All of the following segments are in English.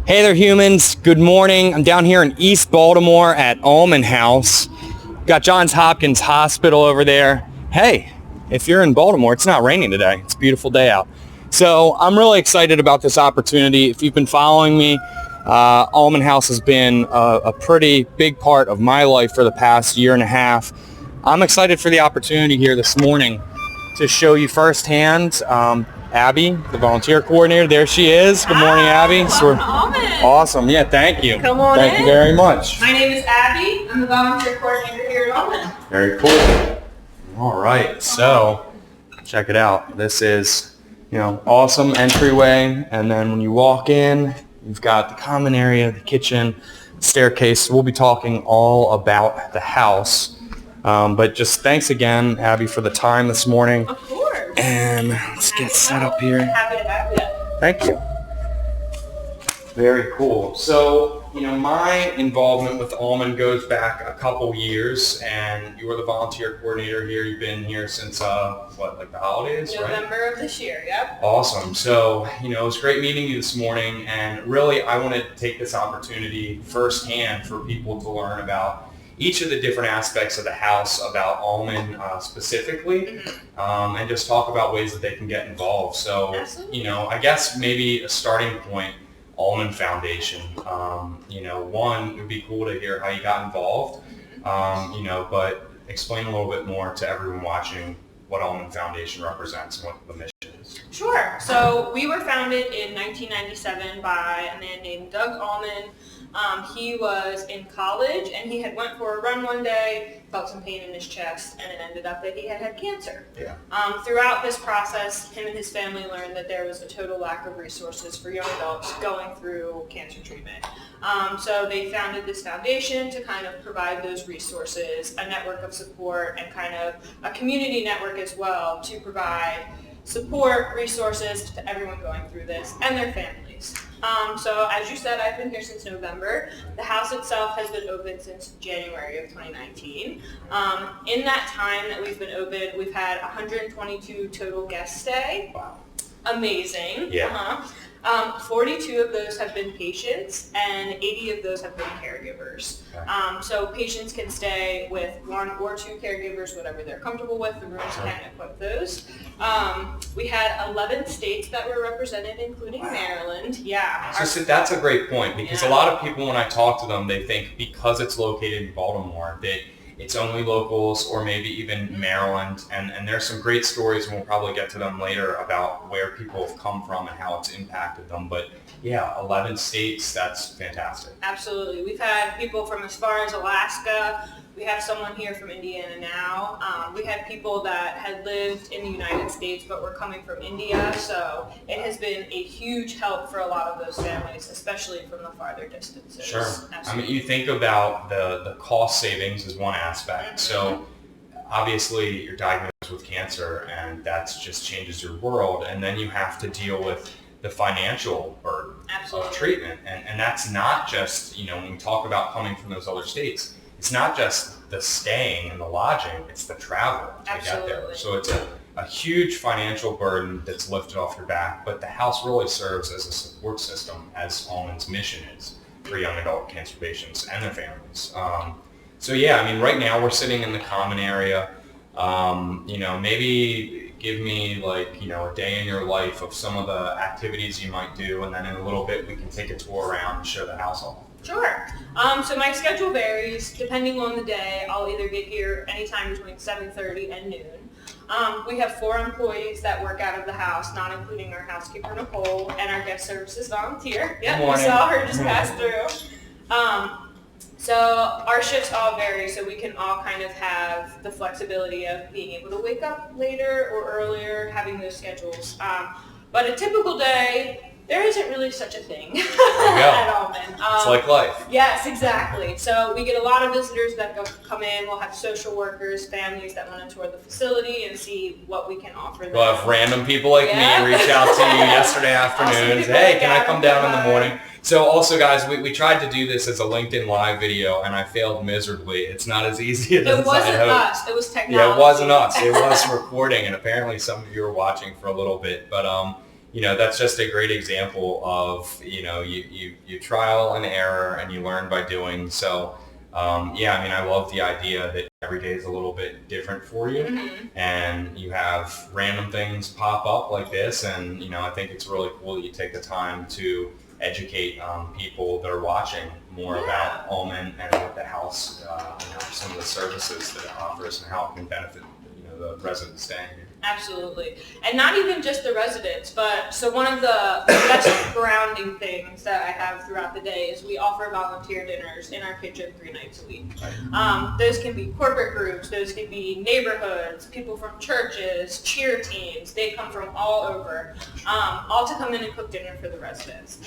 Hey there, humans. Good morning. I'm down here in East Baltimore at Ulman House. Got Johns Hopkins Hospital over there. Hey, if you're in Baltimore, it's not raining today. It's a beautiful day out. So I'm really excited about this opportunity. If you've been following me, Ulman House has been a pretty big part of my life for the past year and a half. I'm excited for the opportunity here this morning to show you firsthand Abby, the volunteer coordinator. There she is. Good morning, Abby. Welcome to Ulman. Awesome. Yeah, thank you. Come on Thank you very much. My name is Abby. I'm the volunteer coordinator here at Ulman. Very cool. All right. So check it out. This is, awesome entryway. And then when you walk in, you've got the common area, the kitchen, staircase. We'll be talking all about the house. But just thanks again, Abby, for the time this morning. Of course. And let's get set up here. Happy to have you. Thank you. Very cool. So, my involvement with Ulman goes back a couple years, and you were the volunteer coordinator here. You've been here since, the holidays, right? November of this year, yep. Awesome. So, it was great meeting you this morning, and really I wanted to take this opportunity firsthand for people to learn about each of the different aspects of the house, about Ulman specifically, and just talk about ways that they can get involved. So, Absolutely. I guess maybe a starting point, Ulman Foundation. One, it would be cool to hear how you got involved, but explain a little bit more to everyone watching what Ulman Foundation represents and what the mission is. Sure. So we were founded in 1997 by a man named Doug Ulman. He was in college and he had went for a run one day, felt some pain in his chest, and it ended up that he had cancer. Yeah. Throughout this process, him and his family learned that there was a total lack of resources for young adults going through cancer treatment. So they founded this foundation to kind of provide those resources, a network of support, and kind of a community network as well to provide support, resources to everyone going through this and their families. So as you said, I've been here since November. The house itself has been open since January of 2019. In that time that we've been open, we've had 122 total guests stay. Wow. Amazing. Yeah. 42 of those have been patients and 80 of those have been caregivers. Okay. So patients can stay with one or two caregivers, whatever they're comfortable with. The rooms can equip those. We had 11 states that were represented, including Maryland. Yeah. So that's a great point, because a lot of people, when I talk to them, they think because it's located in Baltimore that it's only locals, or maybe even Maryland, and there's some great stories, and we'll probably get to them later, about where people have come from and how it's impacted them. But yeah, 11 states, that's fantastic. Absolutely. We've had people from as far as Alaska. We have someone here from Indiana now. We had people that had lived in the United States but were coming from India, so it has been a huge help for a lot of those families, especially from the farther distances. Sure. Absolutely. I mean, you think about the cost savings is one aspect. So obviously you're diagnosed with cancer, and that just changes your world, and then you have to deal with the financial burden of treatment. And that's not just, when we talk about coming from those other states, it's not just the staying and the lodging, it's the travel to get there. So it's a huge financial burden that's lifted off your back, but the house really serves as a support system, as Ulman's mission is for young adult cancer patients and their families. Right now we're sitting in the common area. Maybe give me a day in your life of some of the activities you might do, and then in a little bit we can take a tour around and show the house off. Sure. So my schedule varies depending on the day. I'll either get here anytime between 7:30 and noon. We have 4 employees that work out of the house, not including our housekeeper, Nicole, and our guest services volunteer. Yep, we saw her just pass through. So our shifts all vary, so we can all kind of have the flexibility of being able to wake up later or earlier, having those schedules. But a typical day, there isn't really such a thing at Ulman. It's like life. Yes, exactly. So we get a lot of visitors that come in. We'll have social workers, families that want to tour the facility and see what we can offer them. We'll have random people like me reach out to you yesterday afternoon and say, hey, can I come down in the morning? So also, guys, we tried to do this as a LinkedIn Live video, and I failed miserably. It's not as easy as I hoped. It wasn't us. It was technology. Yeah, it wasn't us. It was recording, and apparently some of you were watching for a little bit. But that's just a great example of, you trial and error and you learn by doing. So, I love the idea that every day is a little bit different for you, and you have random things pop up like this. And, I think it's really cool that you take the time to educate people that are watching more about Ulman and what the house, some of the services that it offers and how it can benefit, the residents staying here. Absolutely. And not even just the residents, but so one of the best grounding things that I have throughout the day is we offer volunteer dinners in our kitchen 3 nights a week. Those can be corporate groups, those can be neighborhoods, people from churches, cheer teams. They come from all over, all to come in and cook dinner for the residents.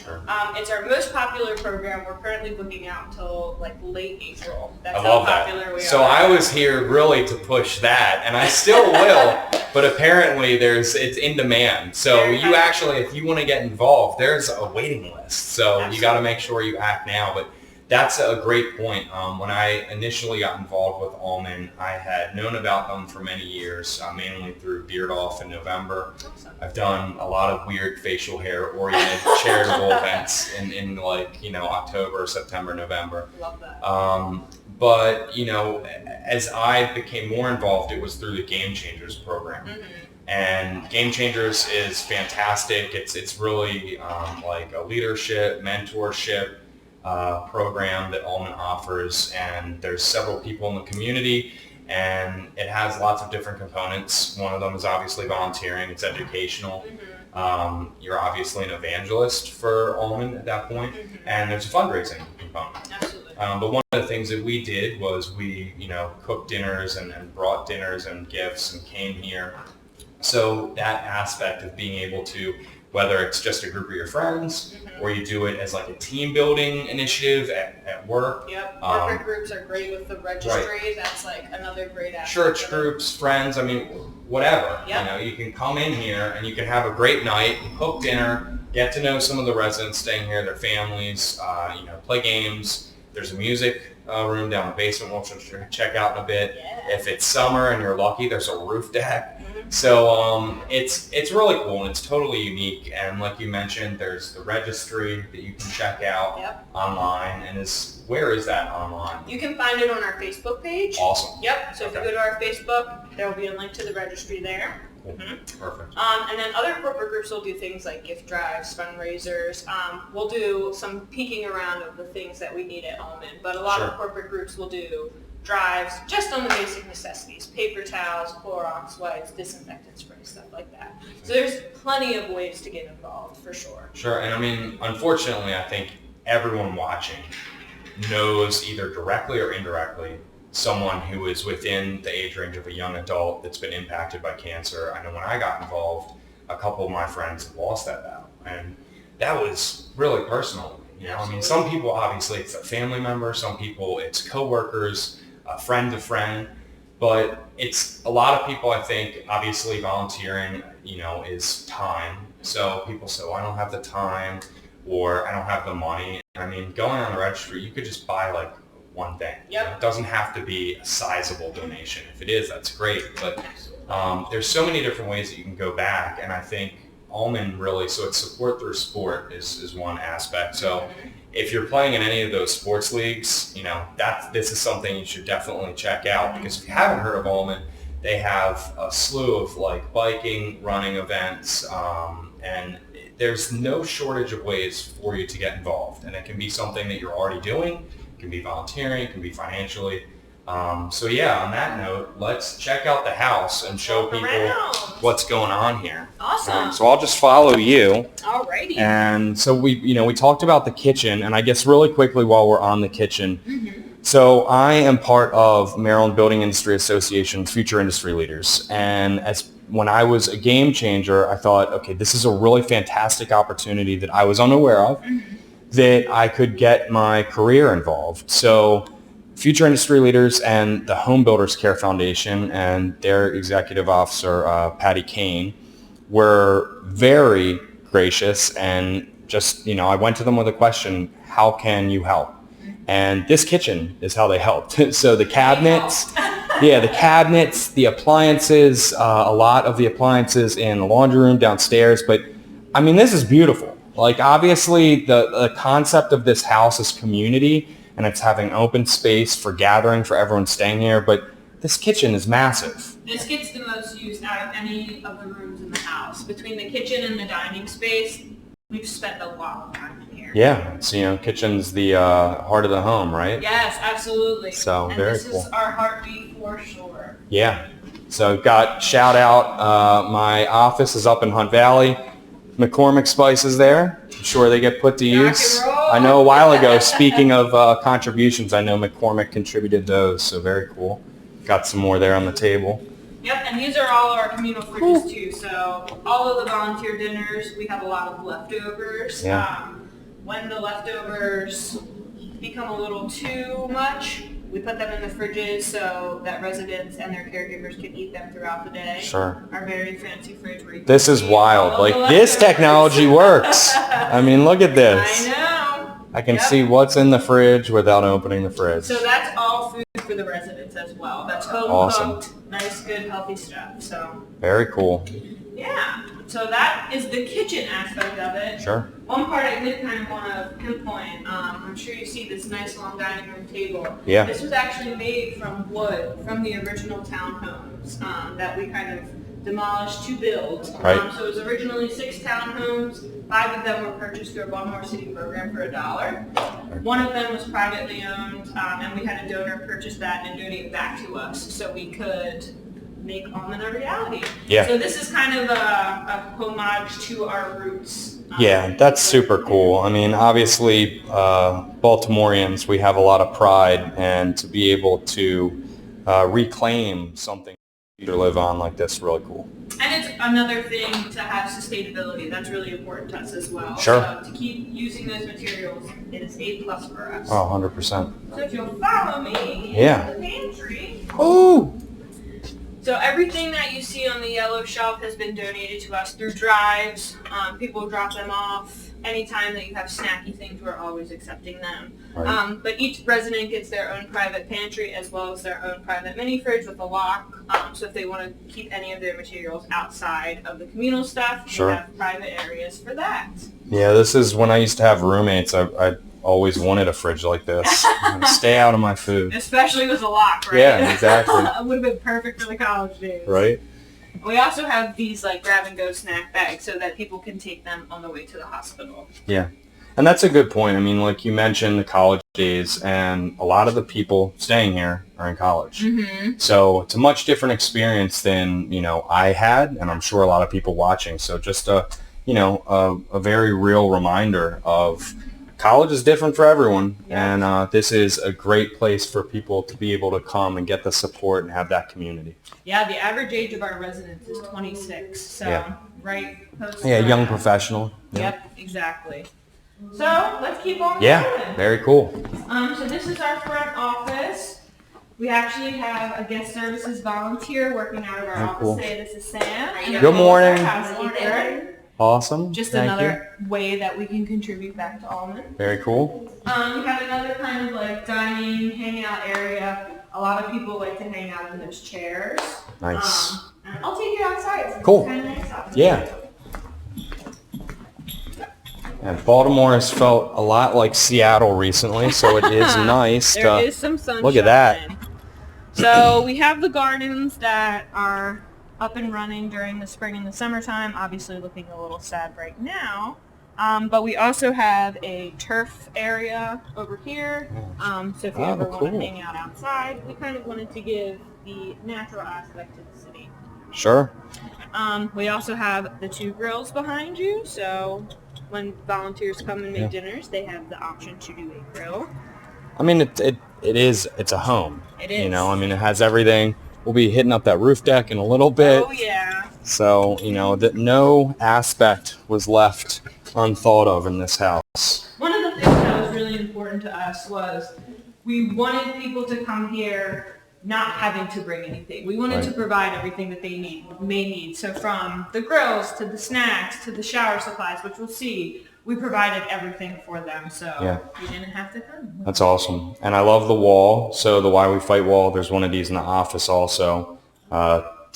It's our most popular program. We're currently booking out until like late April. That's how popular we are. So I was here really to push that, and I still will, but apparently it's in demand. So you actually, if you want to get involved, there's a waiting list. So you got to make sure you act now. But that's a great point. When I initially got involved with Ulman, I had known about them for many years, mainly through Beard Off in November. I've done a lot of weird facial hair oriented charitable events in October, September, November. Love that. But, as I became more involved, it was through the Game Changers program. And Game Changers is fantastic. It's really like a leadership, mentorship program that Ulman offers. And there's several people in the community, and it has lots of different components. One of them is obviously volunteering. It's educational. You're obviously an evangelist for Ulman at that point. And there's a fundraising component. Absolutely. But one of the things that we did was we, cooked dinners and brought dinners and gifts and came here. So that aspect of being able to, whether it's just a group of your friends or you do it as like a team building initiative at work. Corporate groups are great with the registry. That's like another great aspect. Church groups, friends, whatever. You can come in here and you can have a great night, cook dinner, get to know some of the residents staying here, their families, play games. There's a music room down the basement, which we'll check out in a bit. If it's summer and you're lucky, there's a roof deck. So it's really cool, and it's totally unique. And like you mentioned, there's the registry that you can check out online. And where is that online? You can find it on our Facebook page. Awesome. So if you go to our Facebook, there will be a link to the registry there. Perfect. And then other corporate groups will do things like gift drives, fundraisers. We'll do some peeking around of the things that we need at Ulman, but a lot of corporate groups will do drives just on the basic necessities: paper towels, Clorox wipes, disinfectant spray, stuff like that. So there's plenty of ways to get involved, for sure. And unfortunately, I think everyone watching knows either directly or indirectly someone who is within the age range of a young adult that's been impacted by cancer. I know when I got involved, a couple of my friends have lost that battle, and that was really personal. Some people, obviously, it's a family member. Some people, it's coworkers, a friend to friend. But it's a lot of people, I think, obviously volunteering, is time. So people say, well, I don't have the time, or I don't have the money. Going on the registry, you could just buy like one thing. It doesn't have to be a sizable donation. If it is, that's great. But there's so many different ways that you can go back, and I think Ulman really, so it's support through sport is one aspect. So if you're playing in any of those sports leagues, this is something you should definitely check out, because if you haven't heard of Ulman, they have a slew of like biking, running events, and there's no shortage of ways for you to get involved. And it can be something that you're already doing. It can be volunteering, it can be financially. On that note, let's check out the house and show people what's going on here. Awesome. So I'll just follow you. Alrighty. And so we talked about the kitchen, and I guess really quickly while we're on the kitchen, so I am part of Maryland Building Industry Association's Future Industry Leaders, and when I was a game changer, I thought, okay, this is a really fantastic opportunity that I was unaware of, that I could get my career involved. So Future Industry Leaders and the Home Builders Care Foundation and their executive officer, Patty Kane, were very gracious, and just, I went to them with a question: how can you help? And this kitchen is how they helped. So the cabinets, the appliances, a lot of the appliances in the laundry room downstairs, but I mean, this is beautiful. Like, obviously, the concept of this house is community, and it's having open space for gathering for everyone staying here, but this kitchen is massive. This gets the most use out of any of the rooms in the house. Between the kitchen and the dining space, we've spent a lot of time in here. Yeah, so, kitchen's the heart of the home, right? Yes, absolutely. So, and very this cool. is our heartbeat for sure. Yeah. So, got shout out, my office is up in Hunt Valley. McCormick Spices there. I'm sure they get put to use. I know a while ago, speaking of contributions, I know McCormick contributed those, so very cool. Got some more there on the table. Yep, and these are all our communal fridges too. So all of the volunteer dinners, we have a lot of leftovers. Yeah. When the leftovers become a little too much, we put them in the fridges so that residents and their caregivers can eat them throughout the day. Sure. Our very fancy fridge where you can This is eat wild. all Like, the this leftovers. technology works. I mean, look at this. I know. I can Yep. see what's in the fridge without opening the fridge. So that's all food for the residents as well. That's home Awesome. cooked, nice, good, healthy stuff. So Very cool. yeah. So that is the kitchen aspect of it. Sure. One part I did kind of want to pinpoint, I'm sure you see this nice long dining room table. Yeah. This was actually made from wood from the original townhomes that we kind of demolished to build. Right. So it was originally 6 townhomes. 5 of them were purchased through a Baltimore City program for $1. One of them was privately owned, and we had a donor purchase that and donate it back to us so we could make Ulman a reality. Yeah. So this is kind of a homage to our roots. Yeah, that's super cool. I mean, obviously, Baltimoreans, we have a lot of pride, and to be able to reclaim something to live on like this is really cool. And it's another thing to have sustainability. That's really important to us as well. Sure. So to keep using those materials, it is A+ for us. Oh, 100%. So if you'll follow me Yeah. into the pantry. Oh! So everything that you see on the yellow shelf has been donated to us through drives. People drop them off. Anytime that you have snacky things, we're always accepting them. Right. But each resident gets their own private pantry as well as their own private mini fridge with a lock. So if they want to keep any of their materials outside of the communal stuff, Sure. they have private areas for that. Yeah, this is when I used to have roommates. I always wanted a fridge like this. Stay out of my food. Especially with a lock, right? Yeah, exactly. It would have been perfect for the college days. Right? We also have these like grab-and-go snack bags so that people can take them on the way to the hospital. Yeah. And that's a good point. I mean, like you mentioned, the college days, and a lot of the people staying here are in college. Mm-hmm. So it's a much different experience than, I had, and I'm sure a lot of people watching. So just a very real reminder of college is different for everyone, Yeah. and this is a great place for people to be able to come and get the support and have that community. Yeah, the average age of our residents is 26, so Yeah. right post. Yeah, young professional. Yep, exactly. So let's keep on Yeah, going. very cool. So this is our front office. We actually have a guest services volunteer working out of our Oh, office cool. today. This is Sam. Good morning. Housekeeper. Awesome. Just Thank another way that we can contribute back to Ulman. you. Very cool. We have another kind of like dining, hangout area. A lot of people like to hang out in those chairs. Nice. And I'll take you outside. It's Cool. kind of nice out Yeah. there. And Baltimore has felt a lot like Seattle recently, so it is nice There to is some sunshine. look at that. So we have the gardens that are up and running during the spring and the summertime. Obviously looking a little sad right now. But we also have a turf area over here. So if you ever want cool. to hang out outside, we kind of wanted to give the natural aspect to the city. Sure. We also have the 2 grills behind you. So when volunteers come and make dinners, they have the option to do a grill. I mean, it's a home. It is. It has everything. We'll be hitting up that roof deck in a little bit. Oh yeah. So, that no aspect was left unthought of in this house. One of the things that was really important to us was we wanted people to come here not having to bring anything. We wanted to provide everything that they may need. So from the grills to the snacks to the shower supplies, which we'll see, we provided everything for them. So you didn't have to come. That's awesome. And I love the wall. So the Why We Fight wall, there's one of these in the office also.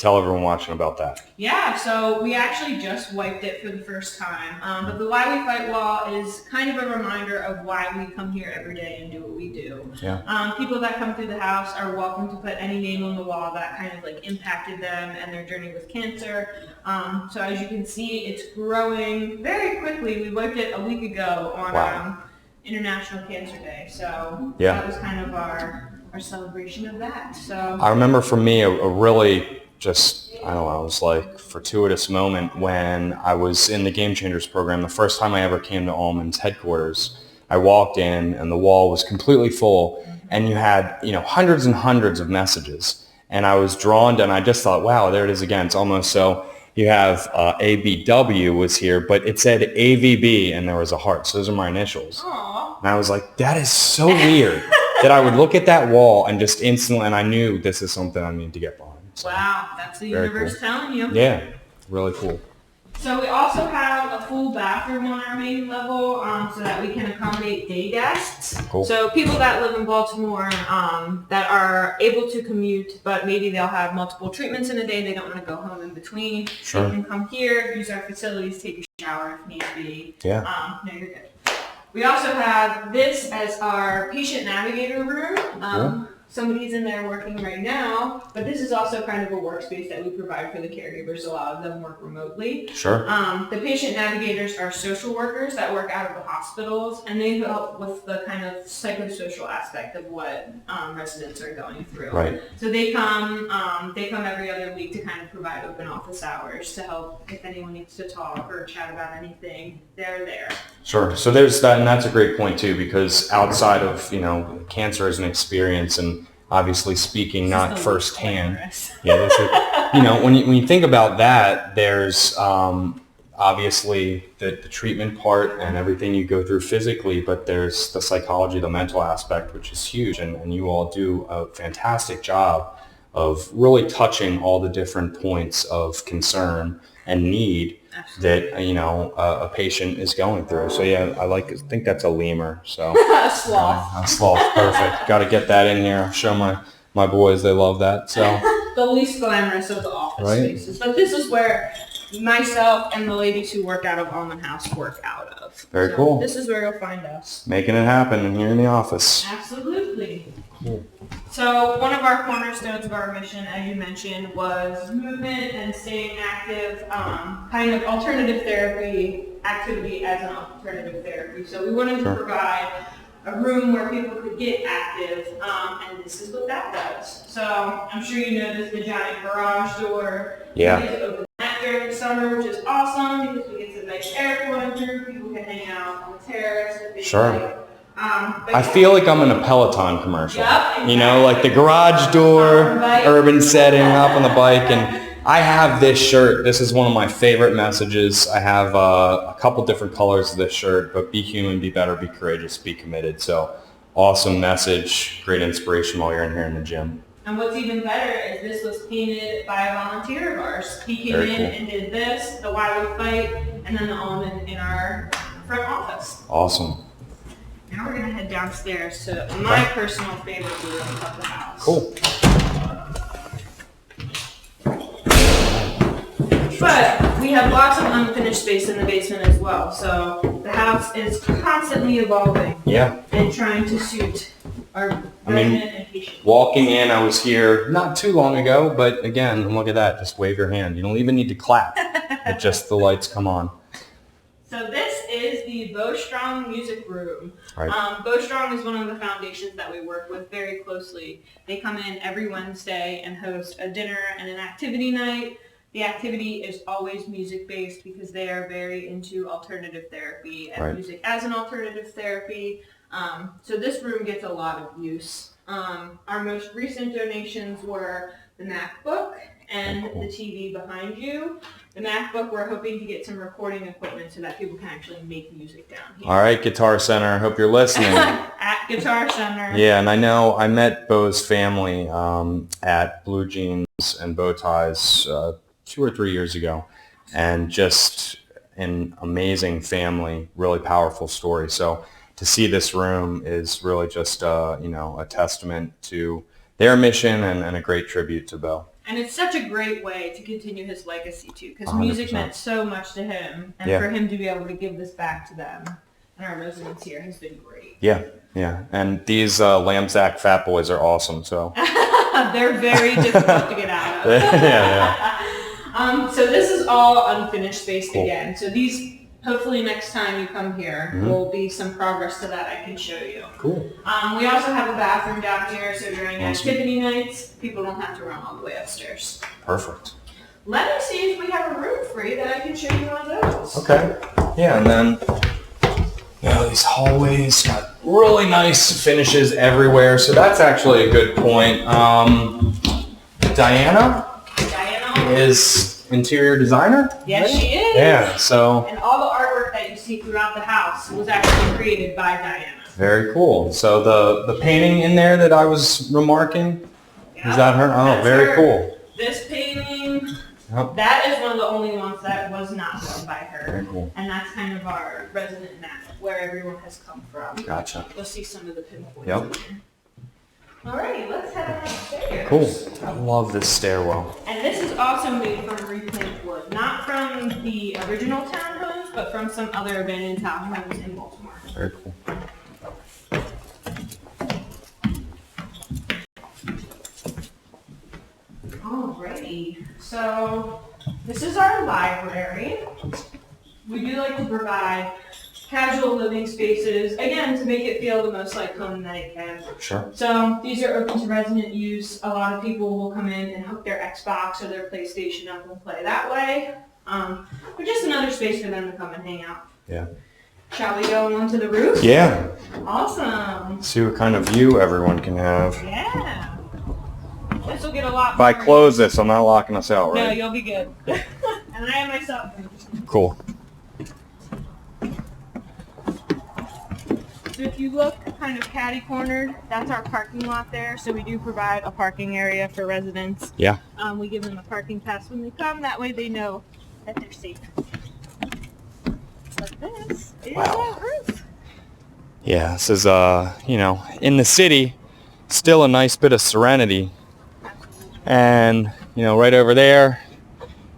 tell everyone watching about that. Yeah, so we actually just wiped it for the first time. But the Why We Fight wall is kind of a reminder of why we come here every day and do what we do. Yeah. People that come through the house are welcome to put any name on the wall that kind of like impacted them and their journey with cancer. So as you can see, it's growing very quickly. We wiped it a week ago on International Cancer Day. So that was kind of our celebration of that. So I remember for me a really just, I don't know, it was like fortuitous moment when I was in the Game Changers program. The first time I ever came to Ulman's headquarters, I walked in and the wall was completely full, and you had, hundreds and hundreds of messages. And I was drawn to, and I just thought, wow, there it is again. It's almost so you have ABW was here, but it said AVB and there was a heart. So those are my initials. Aww. And I was like, that is so weird that I would look at that wall and just instantly, and I knew this is something I need to get behind. So, wow, that's the universe telling you. Yeah, really cool. So we also have a full bathroom on our main level so that we can accommodate day guests. Cool. So people that live in Baltimore that are able to commute, but maybe they'll have multiple treatments in a day. They don't want to go home in between. Sure. They can come here, use our facilities, take a shower if need be. Yeah. No, you're good. We also have this as our patient navigator room. Cool. Somebody's in there working right now, but this is also kind of a workspace that we provide for the caregivers. A lot of them work remotely. Sure. The patient navigators are social workers that work out of the hospitals, and they help with the kind of psychosocial aspect of what residents are going through. Right. So they come every other week to kind of provide open office hours to help if anyone needs to talk or chat about anything. They're there. Sure. So there's that, and that's a great point too, because outside of, cancer as an experience, and obviously speaking not firsthand. Yeah, this is, when you think about that, there's obviously the treatment part and everything you go through physically, but there's the psychology, the mental aspect, which is huge, and you all do a fantastic job of really touching all the different points of concern and need that a patient is going through. So yeah, I think that's a lemur. So A sloth. a sloth, perfect. Got to get that in here. Show my boys they love that. So the least glamorous of the office spaces, but this is where myself and the ladies who work out of Ulman House work out of. Very cool. This is where you'll find us. Making it happen here in the office. Absolutely. Cool. So one of our cornerstones of our mission, as you mentioned, was movement and staying active, kind of alternative therapy activity as an alternative therapy. So we wanted to provide a room where people could get active, and this is what that does. So I'm sure you noticed the giant garage door. Yeah. We get to open that during the summer, which is awesome because we get some nice air flowing through. People can hang out on the terrace. And things like. I feel like I'm in a Peloton commercial. Yep, exactly. Like the garage door, urban setting, up on the bike, and I have this shirt. This is one of my favorite messages. I have a couple different colors of this shirt, but be human, be better, be courageous, be committed. So awesome message, great inspiration while you're in here in the gym. And what's even better is this was painted by a volunteer of ours. He came in and did this, the Why We Fight, and then the Ulman in our front office. Awesome. Now we're going to head downstairs to my personal favorite room of the house. Cool. But we have lots of unfinished space in the basement as well. So the house is constantly evolving. Yeah. And trying to suit our resident and patient. Walking in, I was here not too long ago, but again, look at that. Just wave your hand. You don't even need to clap. It just the lights come on. So this is the Bowstrong Music Room. Right. Bowstrong is one of the foundations that we work with very closely. They come in every Wednesday and host a dinner and an activity night. The activity is always music-based because they are very into alternative therapy and music as an alternative therapy. So this room gets a lot of use. Our most recent donations were the MacBook and the TV behind you. The MacBook, we're hoping to get some recording equipment so that people can actually make music down here. All right, Guitar Center, I hope you're listening. At Guitar Center. Yeah, and I know I met Bo's family at Blue Jeans and Bow Ties 2 or 3 years ago, and just an amazing family, really powerful story. So to see this room is really just a testament to their mission and a great tribute to Bo. And it's such a great way to continue his legacy too, because 100%. music meant so much to him, and for him to be able to give this back to them and our residents here has been great. Yeah, yeah. And these Lamsack Fat Boys are awesome, so. They're very difficult to get out of. Yeah. So this is all unfinished space again. So these, hopefully next time you come here, will be some progress to that I can show you. Cool. We also have a bathroom down here, so during activity nights, people don't have to run all the way upstairs. Perfect. Let me see if we have a room free that I can show you one of those. Okay. Yeah, and then these hallways got really nice finishes everywhere, so that's actually a good point. Diana is interior designer? Yes, she is. Yeah, so. And all the artwork that you see throughout the house was actually created by Diana. Very cool. So the painting in there that I was remarking, is that her? Oh, very cool. This painting, that is one of the only ones that was not done by her. Very cool. And that's kind of our resident map, where everyone has come from. Gotcha. You'll see some of the pinpoints. Yep. Alrighty, let's head downstairs. Cool. I love this stairwell. And this is also made from reclaimed wood, not from the original townhomes, but from some other abandoned townhomes in Baltimore. Very cool. Alrighty, so this is our library. We do like to provide casual living spaces, again, to make it feel the most like home that it can. Sure. So these are open to resident use. A lot of people will come in and hook their Xbox or their PlayStation up and play that way. But just another space for them to come and hang out. Yeah. Shall we go onto the roof? Yeah. Awesome. See what kind of view everyone can have. Yeah. This will get a lot If I more close this, I'm not locking us out, No, right? you'll be good. And I am myself. Cool. So if you look kind of catty-cornered, that's our parking lot there. So we do provide a parking area for residents. Yeah. We give them a parking pass when they come. That way they know that they're safe. But this is Wow. that roof. Yeah, this is, in the city, still a nice bit of serenity. And, right over there,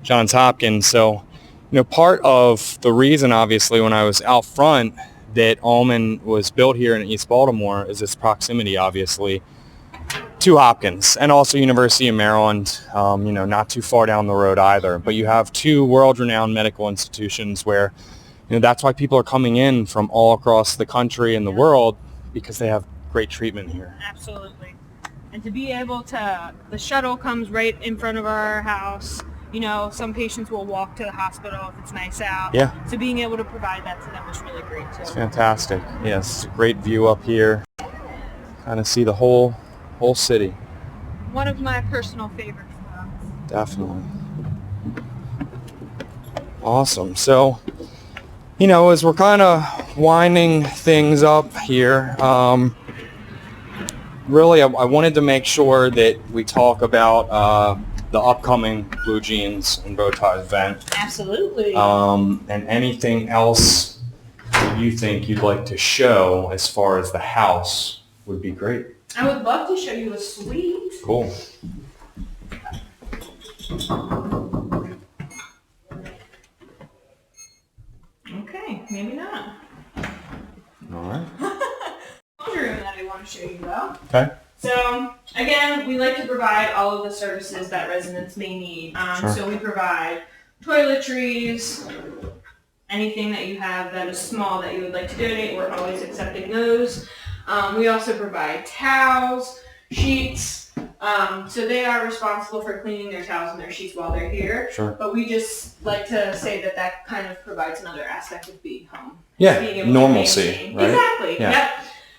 Johns Hopkins. So, part of the reason, obviously, when I was out front that Ulman was built here in East Baltimore is its proximity, obviously, to Hopkins and also University of Maryland, not too far down the road either. But you have two world-renowned medical institutions where, that's why people are coming in from all across the country and the world, because they have great treatment here. Absolutely. And to be able to, the shuttle comes right in front of our house. Some patients will walk to the hospital if it's nice out. Yeah. So being able to provide that to them is really great too. It's fantastic. Yes, great view up here. Kind of see the whole city. One of my personal favorite spots. Definitely. Awesome. So, as we're kind of winding things up here, really I wanted to make sure that we talk about the upcoming Blue Jeans and Bow Ties event. Absolutely. And anything else that you think you'd like to show as far as the house would be great. I would love to show you a suite. Cool. Okay, maybe not. All right. Laundry room that I want to show you though. Okay. So again, we like to provide all of the services that residents may need. Sure. So we provide toiletries, anything that you have that is small that you would like to donate, we're always accepting those. We also provide towels, sheets. So they are responsible for cleaning their towels and their sheets while they're here. Sure. But we just like to say that kind of provides another aspect of being home. Yeah, Being able to normalcy, maintain. right? Exactly. Yeah. Yep.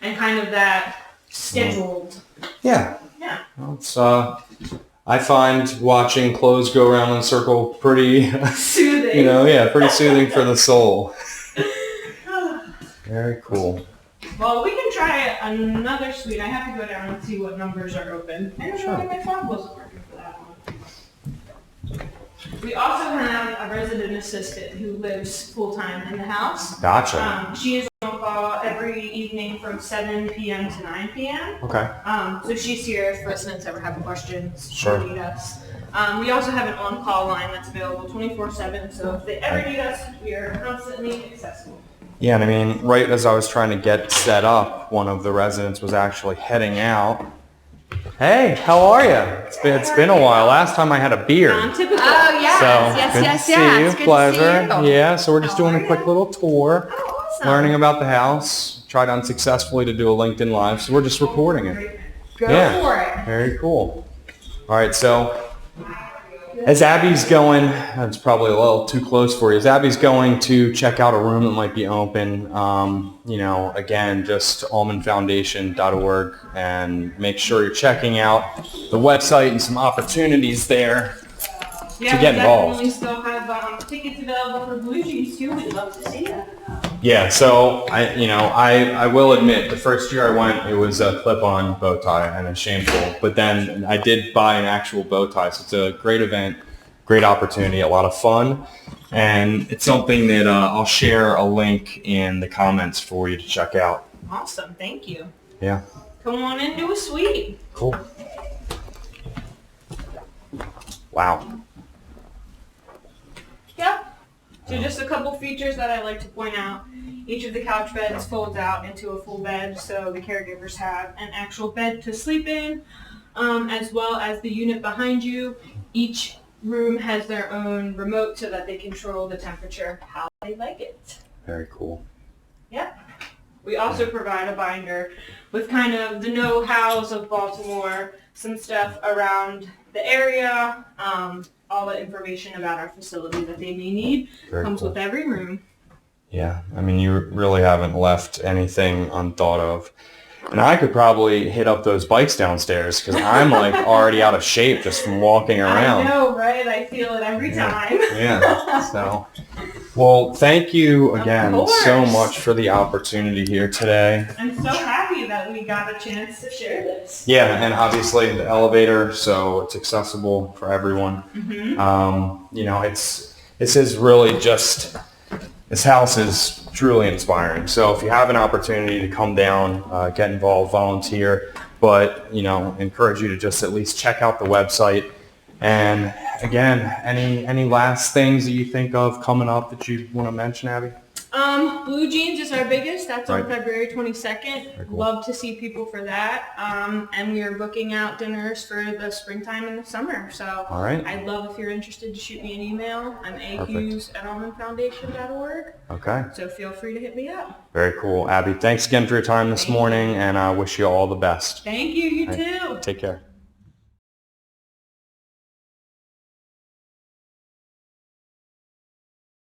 And kind of that scheduled. Yeah. Yeah. Well, it's, I find watching clothes go around in a circle pretty, Soothing. pretty soothing for the soul. Very cool. Well, we can try another suite. I have to go down and see what numbers are open. I don't know why my phone wasn't working for that one. We also have a resident assistant who lives full-time in the house. Gotcha. She is on call every evening from 7 p.m. to 9 p.m. Okay. So she's here if residents ever have questions Sure. or need us. We also have an on-call line that's available 24/7, so if they ever need us, we are constantly accessible. Yeah, and I mean, right as I was trying to get set up, one of the residents was actually heading out. Hey, how are you? It's been a while. Last time I had a beard. Non-typical. Oh, yes, So yes, good yes, to yes. see you. Good to Pleasure. see you. Yeah, so we're just doing a quick little tour, Oh, awesome. learning about the house. Tried unsuccessfully to do a LinkedIn Live, so we're just recording it. Go Yeah. for it. Very cool. All right, so as Abby's going, that's probably a little too close for you. As Abby's going to check out a room that might be open, again, just ulmanfoundation.org, and make sure you're checking out the website and some opportunities there Yeah, to get we involved. definitely still have tickets available for Blue Jeans too. We'd love to see you. Yeah, so I will admit the first year I went, it was a clip-on bow tie and it's shameful. But then I did buy an actual bow tie, so it's a great event, great opportunity, a lot of fun, and it's something that I'll share a link in the comments for you to check out. Awesome, thank you. Yeah, Come on into a suite. cool. Wow. Yep. So just a couple features that I like to point out. Each of the couch beds folds out into a full bed, so the caregivers have an actual bed to sleep in, as well as the unit behind you. Each room has their own remote so that they control the temperature how they like it. Very cool. Yep. We also provide a binder with kind of the know-hows of Baltimore, some stuff around the area, all the information about our facility that they may need. Very Comes cool. with every room. Yeah, I mean, you really haven't left anything unthought of. And I could probably hit up those bikes downstairs because I'm like already out of shape just from walking around. I know, right? I feel it every time. Yeah. So, well, thank you again Of so course. much for the opportunity here today. I'm so happy that we got a chance to share this. Yeah, and obviously the elevator, so it's accessible for everyone. This is really just, this house is truly inspiring. So if you have an opportunity to come down, get involved, volunteer, but, encourage you to just at least check out the website. And again, any last things that you think of coming up that you want to mention, Abby? Blue Jeans is our biggest. That's on Right. February 22nd. Very cool. Love to see people for that. And we are booking out dinners for the springtime and the summer. So All right. I'd love if you're interested to shoot me an email. I'm ahughes@ulmanfoundation.org. Okay. So feel free to hit me up. Very cool. Abby, thanks again for your time this morning, and I wish you all the best. Thank you. You All right. too. Take care.